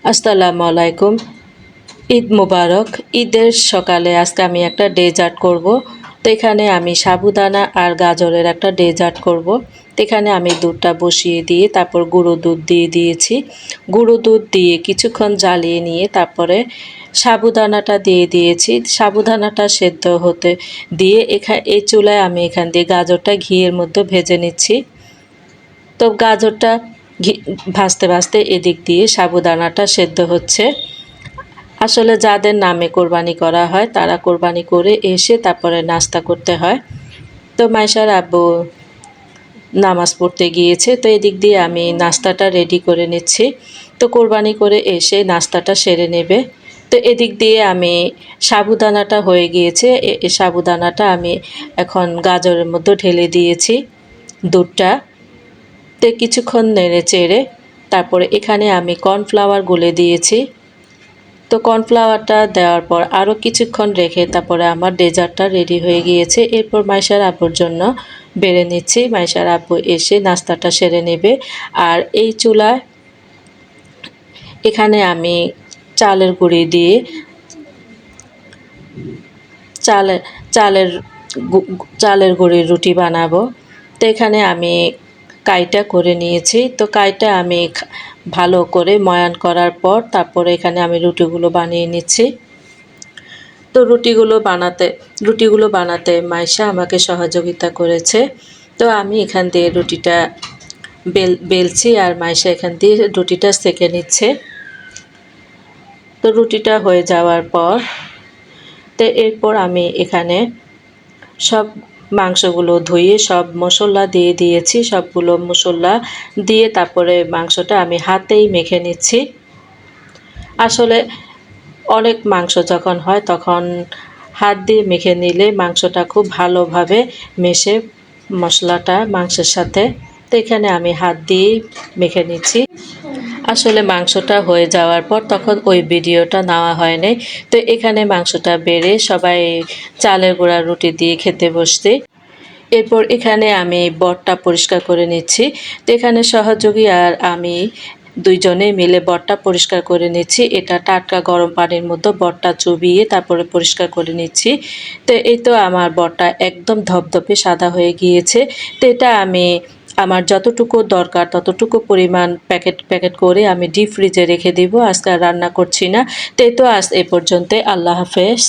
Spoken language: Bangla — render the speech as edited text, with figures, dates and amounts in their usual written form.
আসসালামু আলাইকুম। ঈদ মুবারক। ঈদের সকালে আজকে আমি একটা ডেজার্ট করব। তো এখানে আমি সাবুদানা আর গাজরের একটা ডেজার্ট করব। তো এখানে আমি দুধটা বসিয়ে দিয়ে তারপর গুঁড়ো দুধ দিয়ে দিয়েছি। গুঁড়ো দুধ দিয়ে কিছুক্ষণ জ্বালিয়ে নিয়ে তারপরে সাবুদানাটা দিয়ে দিয়েছি। সাবুদানাটা সেদ্ধ হতে দিয়ে এই চুলায় আমি এখান দিয়ে গাজরটা ঘিয়ের মধ্যে ভেজে নিচ্ছি। তো গাজরটা ভাজতে ভাজতে এদিক দিয়ে সাবুদানাটা সেদ্ধ হচ্ছে। আসলে যাদের নামে কোরবানি করা হয় তারা কোরবানি করে এসে তারপরে নাস্তা করতে হয়। তো মাইশার আব্বু নামাজ পড়তে গিয়েছে, তো এদিক দিয়ে আমি নাস্তাটা রেডি করে নিচ্ছি। তো কোরবানি করে এসে নাস্তাটা সেরে নেবে। তো এদিক দিয়ে আমি সাবুদানাটা হয়ে গিয়েছে, সাবুদানাটা আমি এখন গাজরের মধ্যে ঢেলে দিয়েছি দুধটা। তো কিছুক্ষণ নেড়ে চেড়ে তারপরে এখানে আমি কর্নফ্লাওয়ার গুলে দিয়েছি। তো কর্নফ্লাওয়ারটা দেওয়ার পর আরও কিছুক্ষণ রেখে তারপরে আমার ডেজার্টটা রেডি হয়ে গিয়েছে। এরপর মাইশার আব্বুর জন্য বেড়ে নিচ্ছি। মাইশার আব্বু এসে নাস্তাটা সেরে নেবে। আর এই চুলায় এখানে আমি চালের গুঁড়ি দিয়ে চালের চালের গুঁড়ির রুটি বানাবো। তো এখানে আমি কাইটা করে নিয়েছি। তো কাইটা আমি ভালো করে ময়ান করার পর তারপরে এখানে আমি রুটিগুলো বানিয়ে নিচ্ছি। তো রুটিগুলো বানাতে মাইশা আমাকে সহযোগিতা করেছে। তো আমি এখান দিয়ে রুটিটা বেলছি আর মাইশা এখান দিয়ে রুটিটা সেঁকে নিচ্ছে। তো রুটিটা হয়ে যাওয়ার পর তো এরপর আমি এখানে সব মাংসগুলো ধুয়ে সব মশলা দিয়ে দিয়েছি। সবগুলো মশলা দিয়ে তারপরে মাংসটা আমি হাতেই মেখে নিচ্ছি। আসলে অনেক মাংস যখন হয় তখন হাত দিয়ে মেখে নিলে মাংসটা খুব ভালোভাবে মেশে মশলাটা মাংসের সাথে। তো এখানে আমি হাত দিয়েই মেখে নিচ্ছি। আসলে মাংসটা হয়ে যাওয়ার পর তখন ওই ভিডিওটা নেওয়া হয়নি। তো এখানে মাংসটা বেড়ে সবাই চালের গুঁড়া রুটি দিয়ে খেতে বসতে। এরপর এখানে আমি বটটা পরিষ্কার করে নিচ্ছি। তো এখানে সহযোগী আর আমি দুইজনে মিলে বটটা পরিষ্কার করে নিচ্ছি। এটা টাটকা গরম পানির মধ্যে বটটা চুবিয়ে তারপরে পরিষ্কার করে নিচ্ছি। তো এই তো আমার বটটা একদম ধপধপে সাদা হয়ে গিয়েছে। তো এটা আমি আমার যতটুকু দরকার ততটুকু পরিমাণ প্যাকেট করে আমি ডিপ ফ্রিজে রেখে দিব। আজকে আর রান্না করছি না। তো এই তো আজ এ পর্যন্ত। আল্লাহ হাফেজ।